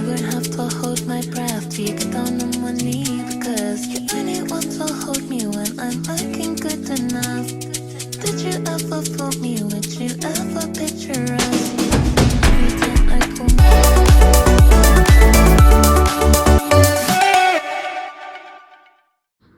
won't have to hold my breath till you get down on one knee, because you only want to hold me when I'm looking good enough. Did you ever fool me? Would you ever picture us? Every time I pull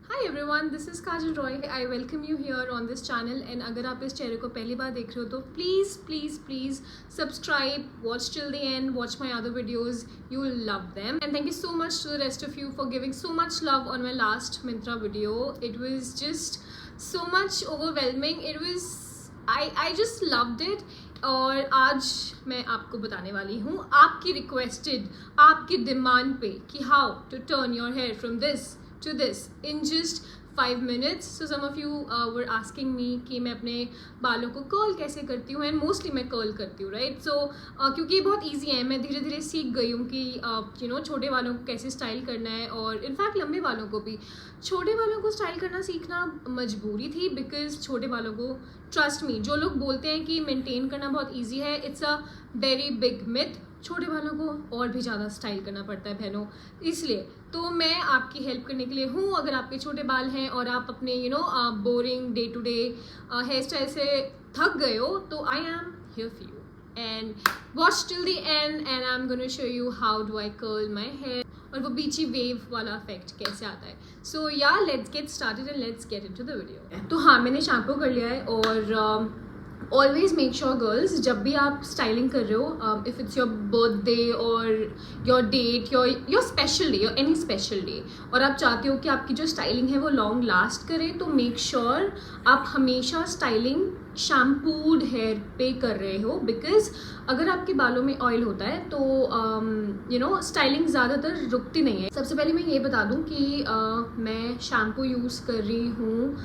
Hi everyone, this is Kajal Roy. I welcome you here on this channel. And अगर आप इस चेहरे को पहली बार देख रहे हो तो please subscribe, watch till the end, watch my other videos. You will love them. And thank you so much to the rest of you for giving so much love on my last Myntra video. It was just so much overwhelming. I just loved it. और आज मैं आपको बताने वाली हूँ आपकी requested, आपकी demand पे कि how to turn your hair from this to this in just 5 minutes. So some of you were asking me कि मैं अपने बालों को कर्ल कैसे करती हूँ, एंड मोस्टली मैं कर्ल करती हूँ, राइट. सो क्योंकि ये बहुत ईजी है, मैं धीरे धीरे सीख गई हूँ कि छोटे बालों को कैसे स्टाइल करना है, और इनफैक्ट लंबे बालों को भी. छोटे बालों को स्टाइल करना सीखना मजबूरी थी, बिकॉज छोटे बालों को, ट्रस्ट मी, जो लोग बोलते हैं कि मेंटेन करना बहुत ईजी है, it's a very big myth. छोटे बालों को और भी ज़्यादा स्टाइल करना पड़ता है बहनों. इसलिए तो मैं आपकी हेल्प करने के लिए हूँ. अगर आपके छोटे बाल हैं और आप अपने boring day to day hair style से थक गए हो, तो I am here for you. And watch till the end and I am gonna show you how do I curl my hair, और वो बीची वेव वाला इफेक्ट कैसे आता है. सो या let's get started and let's get into the video. तो हाँ, मैंने शैम्पू कर लिया है. और ऑलवेज मेक श्योर गर्ल्स, जब भी आप स्टाइलिंग कर रहे हो, इफ़ इट्स योर बर्थडे और your date, your special day, your any special day, और आप चाहते हो कि आपकी जो स्टाइलिंग है वो लॉन्ग लास्ट करे, तो मेक श्योर आप हमेशा स्टाइलिंग शैम्पूड हेयर पे कर रहे हो. बिकॉज अगर आपके बालों में ऑयल होता है तो स्टाइलिंग ज़्यादातर रुकती नहीं है. सबसे पहले मैं ये बता दूं कि मैं शैम्पू यूज़ कर रही हूँ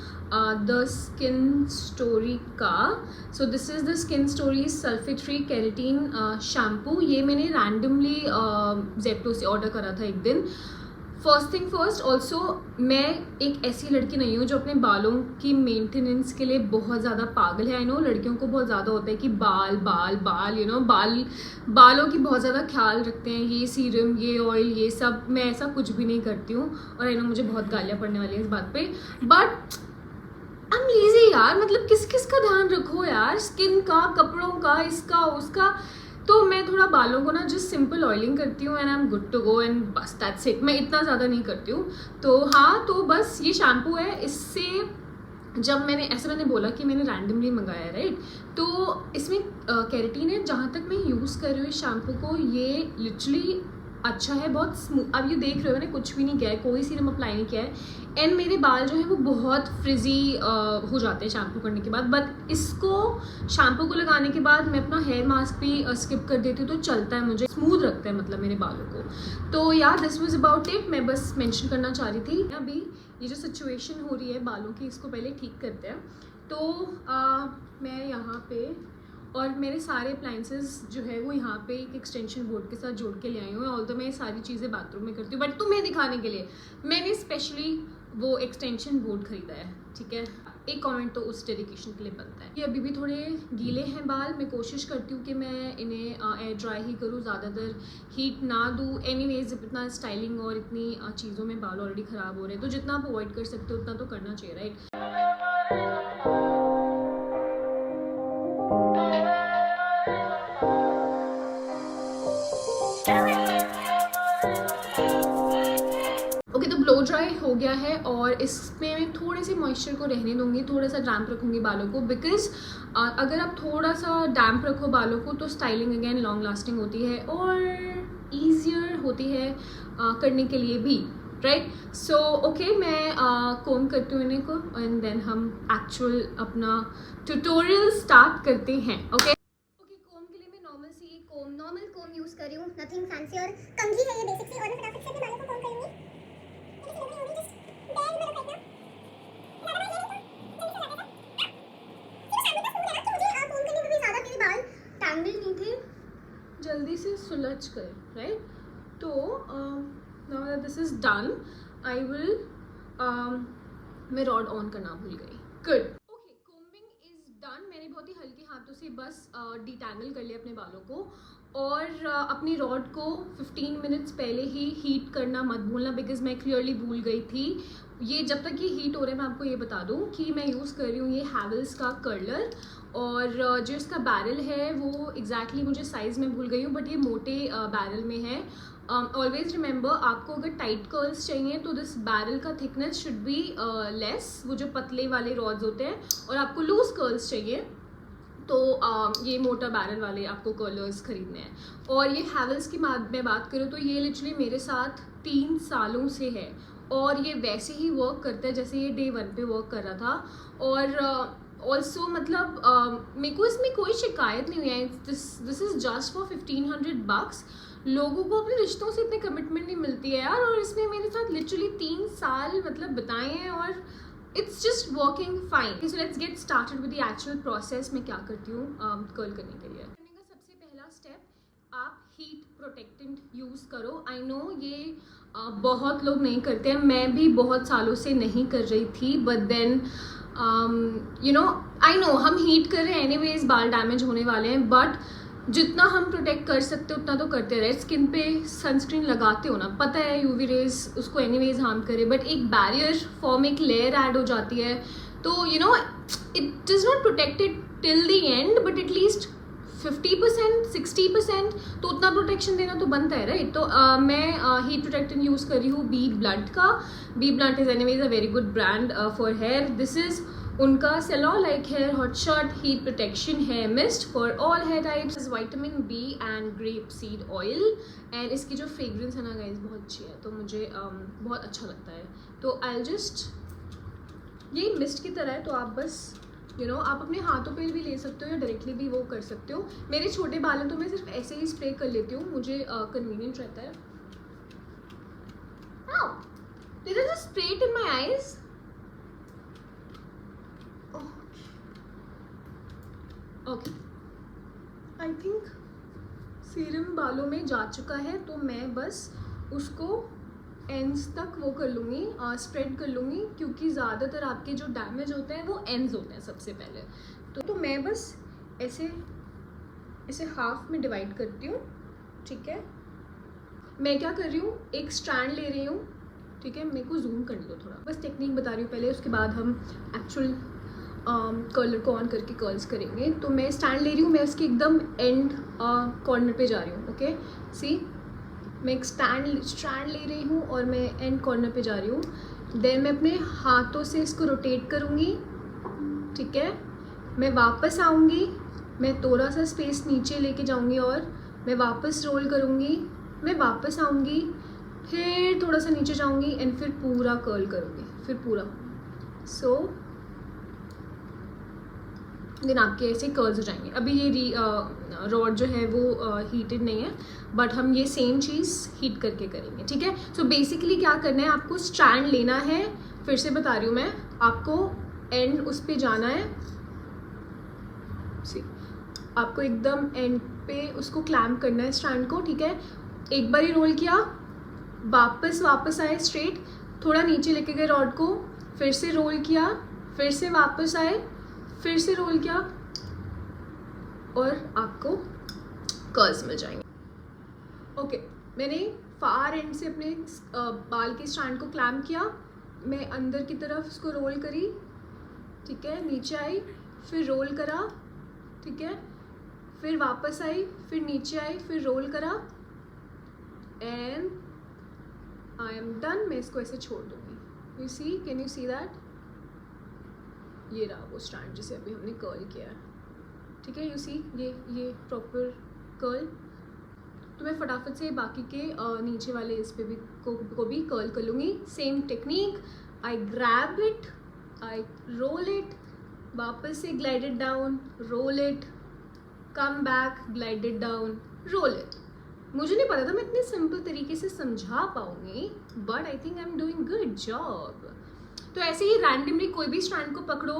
द स्किन स्टोरी का. So this is the skin story sulphate free keratin shampoo. ये मैंने रैंडमली जेप्टो से ऑर्डर करा था एक दिन. फर्स्ट थिंग फर्स्ट, ऑल्सो मैं एक ऐसी लड़की नहीं हूँ जो अपने बालों की मेंटेनेंस के लिए बहुत ज़्यादा पागल है. आई नो लड़कियों को बहुत ज़्यादा होता है कि बाल बालों की बहुत ज़्यादा ख्याल रखते हैं, ये सीरम, ये ऑयल, ये सब. मैं ऐसा कुछ भी नहीं करती हूँ, और आई नो मुझे बहुत गालियाँ पड़ने वाली है इस बात पे, बट आई एम लेजी यार. मतलब किस किस का ध्यान रखो यार, स्किन का, कपड़ों का, इसका उसका. तो मैं थोड़ा बालों को ना जस्ट सिंपल ऑयलिंग करती हूँ and I am good to go, and बस दैट्स इट. मैं इतना ज़्यादा नहीं करती हूँ. तो हाँ, तो बस ये शैम्पू है. इससे जब मैंने बोला कि मैंने रैंडमली मंगाया है, राइट, तो इसमें केराटिन है. जहाँ तक मैं यूज़ कर रही हूँ इस शैम्पू को, ये लिटरली अच्छा है, बहुत स्मूथ. अब ये देख रहे हो, मैंने कुछ भी नहीं किया है, कोई सीरम अप्लाई नहीं किया है, एंड मेरे बाल जो है वो बहुत फ्रिजी हो जाते हैं शैम्पू करने के बाद. बट इसको शैम्पू को लगाने के बाद मैं अपना हेयर मास्क भी स्किप कर देती हूँ, तो चलता है, मुझे स्मूथ रखता है मतलब मेरे बालों को. तो यार दिस वाज अबाउट इट. मैं बस मेंशन करना चाह रही थी. अभी ये जो सिचुएशन हो रही है बालों की, इसको पहले ठीक करते हैं. तो मैं यहाँ पे, और मेरे सारे अप्लाइंसेस जो है वो यहाँ पे एक एक्सटेंशन बोर्ड के साथ जोड़ के ले आई हूँ. ऑल तो मैं ये सारी चीज़ें बाथरूम में करती हूँ, बट तुम्हें दिखाने के लिए मैंने स्पेशली वो एक्सटेंशन बोर्ड खरीदा है, ठीक है. एक कमेंट तो उस डेडिकेशन के लिए बनता है. ये अभी भी थोड़े गीले हैं बाल. मैं कोशिश करती हूँ कि मैं इन्हें एयर ड्राई ही करूँ, ज़्यादातर हीट ना दूँ. एनीवेज इतना स्टाइलिंग और इतनी चीज़ों में बाल ऑलरेडी ख़राब हो रहे हैं, तो जितना आप अवॉइड कर सकते हो उतना तो करना चाहिए, राइट. ओके, तो ब्लो ड्राई हो गया है, और इसमें मैं थोड़े से मॉइस्चर को रहने दूंगी, थोड़ा सा डैम्प रखूंगी बालों को. बिकॉज अगर आप थोड़ा सा डैम्प रखो बालों को, तो स्टाइलिंग अगेन लॉन्ग लास्टिंग होती है और ईजियर होती है करने के लिए भी, राइट. सो ओके, मैं कोम करती हूँ इन्हें को, एंड देन हम एक्चुअल अपना ट्यूटोरियल स्टार्ट करते हैं. ओके, कोम के लिए मैं नॉर्मल कोम यूज़ कर रही हूँ, नथिंग फैंसी, और कंघी है ये बेसिक से, और मैं फटाफट से अपने बालों को कोम करूँगी. नहीं थे, जल्दी से सुलझ गए, राइट. तो now that this is done, I will, मैं रॉड ऑन करना भूल गई. Good. Okay, combing is done. मैंने बहुत ही हल्के हाथों से बस डिटैंगल कर लिया अपने बालों को, और अपनी रॉड को 15 मिनट्स पहले ही हीट करना मत भूलना, बिकॉज मैं क्लियरली भूल गई थी। ये जब तक ये हीट हो रहा है मैं आपको ये बता दूं कि मैं यूज़ कर रही हूँ ये हैवेल्स का कर्लर, और जो इसका बैरल है वो एग्जैक्टली मुझे साइज़ में भूल गई हूँ, बट ये मोटे बैरल में है। ऑलवेज रिमेंबर, आपको अगर टाइट कर्ल्स चाहिए तो दिस बैरल का थिकनेस शुड बी लेस, वो जो पतले वाले रॉड्स होते हैं, और आपको लूज कर्ल्स चाहिए तो ये मोटा बैरल वाले आपको कर्लर्स खरीदने हैं। और ये हैवेल्स की मैं बात करूँ तो ये लिटरली मेरे साथ 3 सालों से है, और ये वैसे ही वर्क करता है जैसे ये डे 1 पे वर्क कर रहा था। और ऑल्सो मतलब मेरे को इसमें कोई शिकायत नहीं हुई है। This is just for 1500 bucks। लोगों को अपने रिश्तों से इतनी कमिटमेंट नहीं मिलती है यार, और इसमें मेरे साथ लिटरली 3 साल मतलब बिताए हैं, और it's just working fine. So let's get started with the actual process. मैं क्या करती हूँ कर्ल करने के लिए। करने का सबसे पहला स्टेप, आप हीट प्रोटेक्टेंट यूज़ करो। आई नो ये बहुत लोग नहीं करते हैं, मैं भी बहुत सालों से नहीं कर रही थी, but then you know I know हम हीट कर रहे हैं एनीवेज, बाल डैमेज होने वाले हैं, बट जितना हम प्रोटेक्ट कर सकते उतना तो करते रहे। स्किन पे सनस्क्रीन लगाते हो ना, पता है यूवी रेज उसको एनीवेज हार्म करे, बट एक बैरियर फॉर्म, एक लेयर ऐड हो जाती है, तो you know it is not protected till the and, but at least 50% 60% तो उतना प्रोटेक्शन देना तो बनता है, राइट। तो मैं हीट प्रोटेक्टेंट यूज़ कर रही हूँ बी ब्लंट का। B blunt is anyways a very good brand for hair. This is उनका salon like hair hot shot heat protection hair mist for all hair types. Is vitamin B and grape seed oil, and इसकी जो fragrance है ना guys बहुत अच्छी है, तो मुझे बहुत अच्छा लगता है। तो आई जस्ट, ये मिस्ट की तरह है, तो आप बस आप अपने हाथों पे भी ले सकते हो या डायरेक्टली भी वो कर सकते हो। मेरे छोटे बाल हैं तो मैं सिर्फ ऐसे ही स्प्रे कर लेती हूँ, मुझे कन्वीनियंट रहता है। Did I just spray it in my eyes? Okay, I think serum बालों में जा चुका है, तो मैं बस उसको एंड्स तक वो कर लूँगी, स्प्रेड कर लूँगी, क्योंकि ज़्यादातर आपके जो डैमेज होते हैं वो एंड्स होते हैं सबसे पहले। तो मैं बस ऐसे हाफ में डिवाइड करती हूँ, ठीक है। मैं क्या कर रही हूँ, एक स्ट्रैंड ले रही हूँ, ठीक है। मेरे को जूम कर लो थोड़ा, बस टेक्निक बता रही हूँ पहले, उसके बाद हम एक्चुअल कर्लर को ऑन करके कर्ल्स करेंगे। तो मैं स्टैंड ले रही हूँ, मैं उसके एकदम एंड कॉर्नर पे जा रही हूँ, ओके। सी, मैं एक स्ट्रैंड ले रही हूँ और मैं एंड कॉर्नर पे जा रही हूँ। देन मैं अपने हाथों से इसको रोटेट करूँगी, ठीक है। मैं वापस आऊँगी, मैं थोड़ा सा स्पेस नीचे लेके जाऊँगी, और मैं वापस रोल करूँगी, मैं वापस आऊँगी, फिर थोड़ा सा नीचे जाऊँगी, एंड फिर पूरा कर्ल करूँगी, फिर पूरा। सो देन आपके ऐसे कर्ल्स हो जाएंगे। अभी ये रॉड जो है वो हीटेड नहीं है, बट हम ये सेम चीज़ हीट करके करेंगे, ठीक है। सो बेसिकली क्या करना है, आपको स्ट्रैंड लेना है, फिर से बता रही हूँ मैं आपको, एंड उस पे जाना है, सी आपको एकदम एंड पे उसको क्लैम्प करना है स्ट्रैंड को, ठीक है। एक बार ही रोल किया, वापस आए स्ट्रेट, थोड़ा नीचे लेके गए रॉड को, फिर से रोल किया, फिर से वापस आए, फिर से रोल किया, और आपको कर्ल्स मिल जाएंगे। ओके, मैंने फार एंड से अपने बाल के स्ट्रैंड को क्लैम्प किया, मैं अंदर की तरफ उसको रोल करी, ठीक है, नीचे आई, फिर रोल करा, ठीक है, फिर वापस आई, फिर नीचे आई, फिर रोल करा, एंड आई एम डन। मैं इसको ऐसे छोड़ दूँगी। You see, can you see that? ये रहा वो स्ट्रैंड जिसे अभी हमने कर्ल किया है, ठीक है। यू सी, ये प्रॉपर कर्ल। तो मैं फटाफट से बाकी के नीचे वाले इस पे भी को भी कर्ल कर लूँगी। Same technique, I grab it, I roll it, वापस से glide it down, roll it, come back, glide it down, roll it. मुझे नहीं पता था मैं इतने सिंपल तरीके से समझा पाऊँगी, but I think I am doing good job. तो ऐसे ही रैंडमली कोई भी स्ट्रैंड को पकड़ो,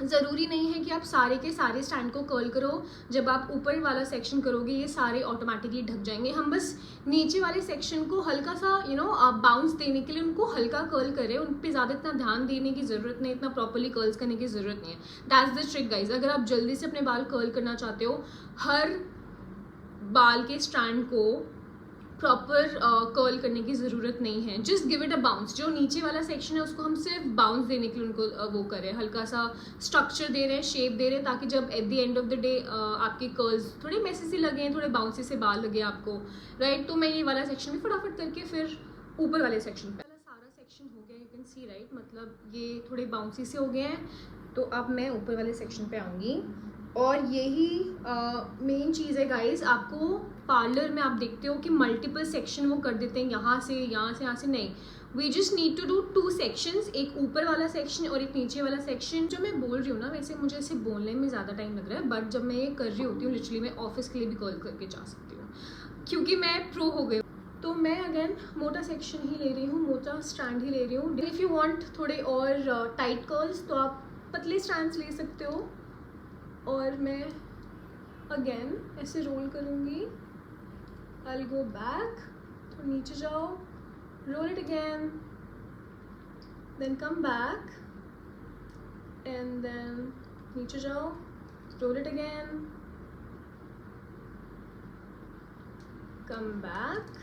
ज़रूरी नहीं है कि आप सारे के सारे स्ट्रैंड को कर्ल करो। जब आप ऊपर वाला सेक्शन करोगे ये सारे ऑटोमेटिकली ढक जाएंगे। हम बस नीचे वाले सेक्शन को हल्का सा बाउंस देने के लिए उनको हल्का कर्ल करें, उन पर ज़्यादा इतना ध्यान देने की ज़रूरत नहीं, इतना प्रॉपरली कर्ल्स करने की ज़रूरत नहीं है। That's the trick guys. अगर आप जल्दी से अपने बाल कर्ल करना चाहते हो, हर बाल के स्ट्रैंड को प्रॉपर कर्ल करने की ज़रूरत नहीं है. Just give it a bounce. जो नीचे वाला सेक्शन है उसको हम सिर्फ बाउंस देने के लिए उनको वो करें, हल्का सा स्ट्रक्चर दे रहे हैं, शेप दे रहे हैं, ताकि जब at the end of the day आपके कर्ल्स थोड़े मेसी से लगे, थोड़े बाउंसी से बाल लगे आपको, राइट. तो मैं ये वाला सेक्शन भी फटाफट करके फिर ऊपर वाले सेक्शन पे सारा सेक्शन हो गया. यू कैन सी राइट, मतलब ये थोड़े बाउंसी से हो गए हैं. तो अब मैं ऊपर वाले सेक्शन पे आऊँगी. और यही मेन चीज़ है गाइस. आपको पार्लर में आप देखते हो कि मल्टीपल सेक्शन वो कर देते हैं, यहाँ से यहाँ से यहाँ से. नहीं, we just need to do 2 sections, एक ऊपर वाला सेक्शन और एक नीचे वाला सेक्शन. जो मैं बोल रही हूँ ना, वैसे मुझे इसे बोलने में ज़्यादा टाइम लग रहा है, बट जब मैं ये कर रही होती हूँ लिटरली मैं ऑफिस के लिए भी कर्ल करके जा सकती हूँ, क्योंकि मैं प्रो हो गई. तो मैं अगेन मोटा सेक्शन ही ले रही हूँ, मोटा स्ट्रैंड ही ले रही हूँ. इफ़ यू वांट थोड़े और टाइट कर्ल्स तो आप पतले स्ट्रैंड्स ले सकते हो. और मैं अगेन ऐसे रोल करूँगी. I'll go back, तो नीचे जाओ, roll it again, then come back, and then नीचे जाओ, roll it again, come back,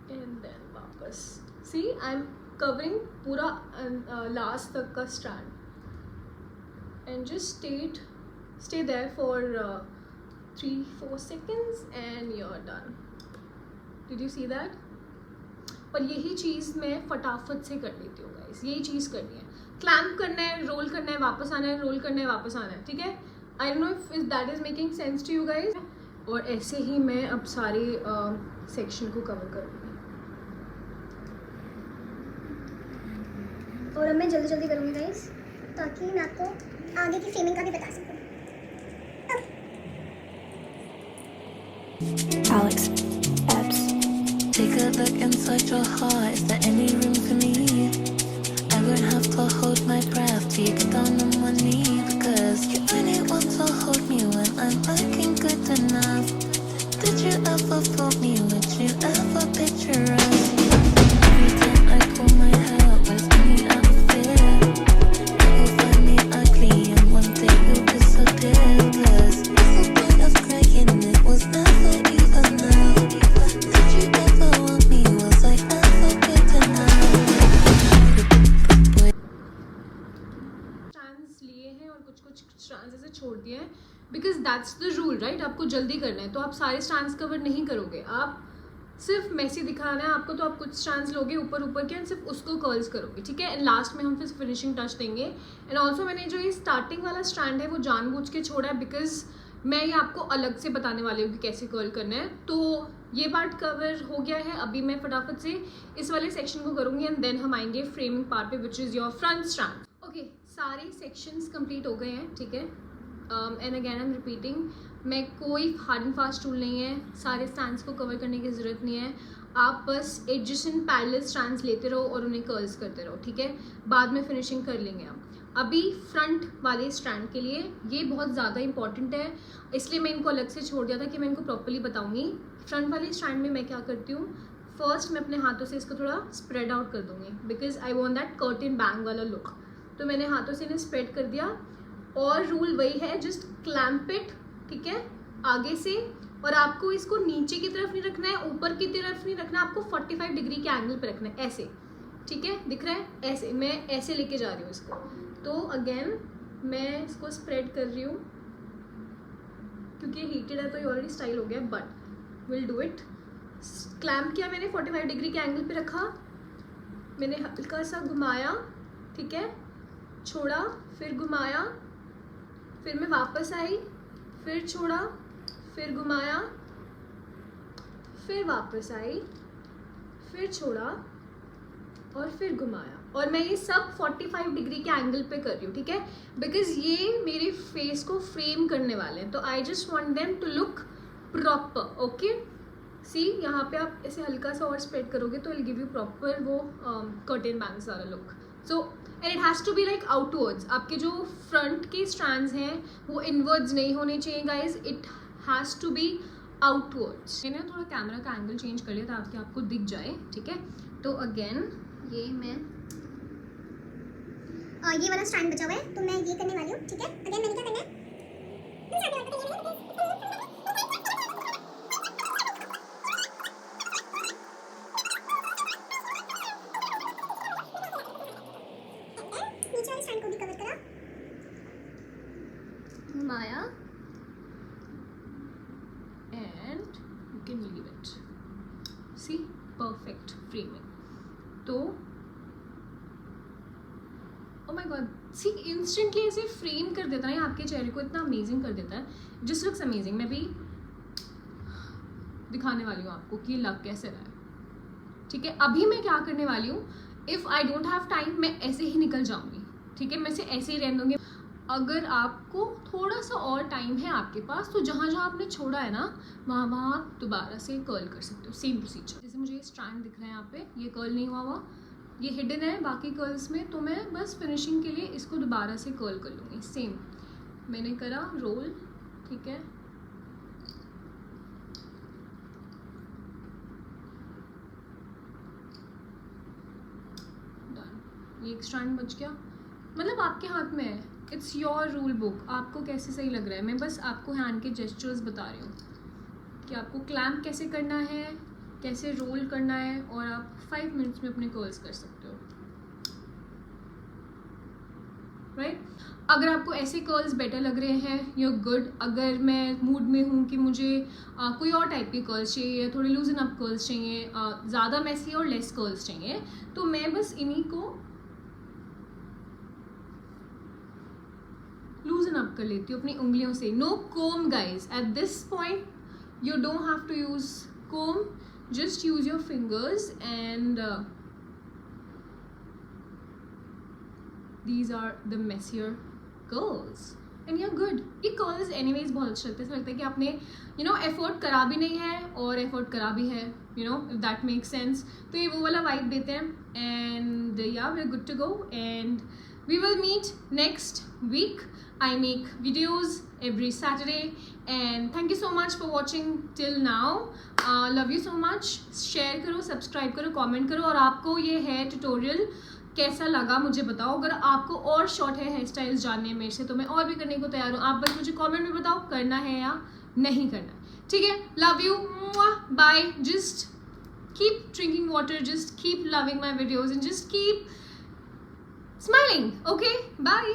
and then वापस. See, I'm covering पूरा last तक का strand, and just stay there for 3-4 seconds and you're done. Did you see that? और यही चीज़ मैं फटाफट से कर लेती हूँ गाइस. यही चीज़ करनी है, क्लैम्प करना है, रोल करना है, वापस आना है, रोल करना है, वापस आना है. ठीक है, I don't know if that is making sense to you guys. और ऐसे ही मैं अब सारे सेक्शन को कवर करूँगी. और अब मैं जल्दी जल्दी करूँगी गाइस, ताकि मैं आपको आगे की फ्रेमिंग का भी बता सकूँ. Alex Epps. Take a look inside your heart. Is there any room for me? I won't have to hold my breath till you get down on one knee, because you only want to hold me when I'm looking good enough. Did you ever fool me? Would you ever picture us? Every time I pull my hair out, was me out of fear. You'll find me ugly and one day you'll disappear, cause the point of crying, it was never even now. Did you ever want me? Was I ever good enough? Strands लिए हैं और कुछ कुछ strands ऐसे छोड़ दिए हैं, because that's the rule right. आपको जल्दी करना है तो आप सारे स्ट्रैंड्स कवर नहीं करोगे, आप सिर्फ मैसी दिखाना है आपको, तो आप कुछ स्ट्रैंड्स लोगे ऊपर ऊपर के एंड सिर्फ उसको कर्ल्स करोगे. ठीक है, एंड लास्ट में हम फिर फिनिशिंग टच देंगे. एंड ऑल्सो मैंने जो ये स्टार्टिंग वाला स्ट्रैंड है वो जानबूझ के छोड़ा है, बिकॉज मैं ये आपको अलग से बताने वाली हूँ कि कैसे कर्ल करना है. तो ये पार्ट कवर हो गया है. अभी मैं फटाफट से इस वाले सेक्शन को करूँगी एंड देन हम आएंगे फ्रेमिंग पार्ट पे, which is your front strand. Okay, सारे सेक्शंस कंप्लीट हो गए हैं. ठीक है, and again I am repeating, मैं कोई हार्ड एंड फास्ट टूल नहीं है, सारे स्ट्रैंड्स को कवर करने की ज़रूरत नहीं है. आप बस एडजेसेंट पैरेलल स्ट्रैंड्स लेते रहो और उन्हें कर्ल्स करते रहो. ठीक है, बाद में फिनिशिंग कर लेंगे हम. अभी फ्रंट वाले स्ट्रैंड के लिए ये बहुत ज़्यादा इंपॉर्टेंट है, इसलिए मैं इनको अलग से छोड़ दिया था कि मैं इनको प्रॉपर्ली बताऊँगी. फ्रंट वाले स्ट्रैंड में मैं क्या करती हूँ, फर्स्ट मैं अपने हाथों से इसको थोड़ा स्प्रेड आउट कर दूँगी, because I want that curtain bang वाला लुक. तो मैंने हाथों से इन्हें स्प्रेड कर दिया. और रूल वही है, जस्ट क्लैम्प इट. ठीक है, आगे से. और आपको इसको नीचे की तरफ नहीं रखना है, ऊपर की तरफ नहीं रखना है, आपको 45 डिग्री के एंगल पे रखना है, ऐसे. ठीक है, दिख रहा है, ऐसे. मैं ऐसे लेके जा रही हूँ इसको. तो अगेन मैं इसको स्प्रेड कर रही हूँ, क्योंकि हीटेड है तो ये ऑलरेडी स्टाइल हो गया, but will do it. Clamp किया मैंने, 45 डिग्री के एंगल पे रखा, मैंने हल्का सा घुमाया. ठीक है, छोड़ा, फिर घुमाया, फिर मैं वापस आई, फिर छोड़ा, फिर घुमाया, फिर वापस आई, फिर छोड़ा और फिर घुमाया. और मैं ये सब 45 डिग्री के एंगल पे कर रही हूँ. ठीक है, बिकॉज ये मेरे फेस को फ्रेम करने वाले हैं, तो I just want them to look proper. Okay, see यहाँ पे आप ऐसे हल्का सा और स्प्रेड करोगे तो विल गिव यू प्रॉपर वो कर्टन बैंग्स वाला look. So and it has to be like outwards. आपके जो फ्रंट के स्ट्रैंड्स हैं वो इनवर्ड्स नहीं होने चाहिए guys, it has to be outwards. मैंने थोड़ा कैमरा का एंगल चेंज कर लिया ताकि आपको दिख जाए. ठीक है, तो अगेन ये मैं ये वाला स्ट्रैंड बचा हुआ है तो मैं ये करने वाली हूँ. ठीक है, अगेन मैंने क्या करना है, नीचे वाली स्ट्रैंड को भी कवर करा Maya, and you can leave it. See, perfect framing. तो oh my god, see instantly ऐसे फ्रेम कर देता है आपके चेहरे को, इतना अमेजिंग कर देता है. Just looks amazing. मैं भी दिखाने वाली हूँ आपको कि लग कैसे रहा है. ठीक है, अभी मैं क्या करने वाली हूँ, if I don't have time मैं ऐसे ही निकल जाऊँगी. ठीक है, मैं इसे ऐसे ही रहने दूँगी. अगर आपको थोड़ा सा और टाइम है आपके पास तो जहाँ जहाँ आपने छोड़ा है ना वहाँ आप दोबारा से कर्ल कर सकते हो. Same procedure. जैसे मुझे ये स्ट्रैंड दिख रहा है यहाँ पे, ये कर्ल नहीं हुआ, ये हिडन है बाकी कर्ल्स में, तो मैं बस फिनिशिंग के लिए इसको दोबारा से कर्ल कर लूँगी. सेम मैंने करा रोल. ठीक है, डन. ये एक स्ट्रैंड बच गया. मतलब आपके हाथ में है, इट्स योर रूल बुक. आपको कैसे सही लग रहा है, मैं बस आपको हैंड के जेस्चर्स बता रही हूँ कि आपको क्लैम्प कैसे करना है, कैसे रोल करना है, और आप 5 मिनट्स में अपने कर्ल्स कर सकते हो. राइट अगर आपको ऐसे कर्ल्स बेटर लग रहे हैं, यू गुड. अगर मैं मूड में हूँ कि मुझे कोई और टाइप के कर्ल्स चाहिए, थोड़े लूजन अप कर्ल्स चाहिए, ज़्यादा मैसी और लेस कर्ल्स चाहिए, तो मैं बस इन्हीं को लूजन अप कर लेती हूँ अपनी उंगलियों से. No comb guys, at this point you don't have to use comb, just use your fingers and these are the messier curls and you're good. ये curls anyways बहुत अच्छे लगते हैं. ऐसा लगता है कि आपने एफर्ट करा भी नहीं है और एफर्ट करा भी है, if that makes sense. तो ये वो वाला वाइब देते हैं. and yeah, we're good to go and we will meet next week. I make videos every Saturday and thank you so much for watching till now. Love you so much. share करो, subscribe करो, comment करो, और आपको ये hair tutorial कैसा लगा मुझे बताओ. अगर आपको और शॉर्ट हेयर स्टाइल्स जानने हैं मेरे से तो मैं और भी करने को तैयार हूँ. आप बस मुझे कमेंट में बताओ करना है या नहीं करना. ठीक है, love you, bye. Just keep drinking water, just keep loving my videos and just keep smiling. Okay, bye.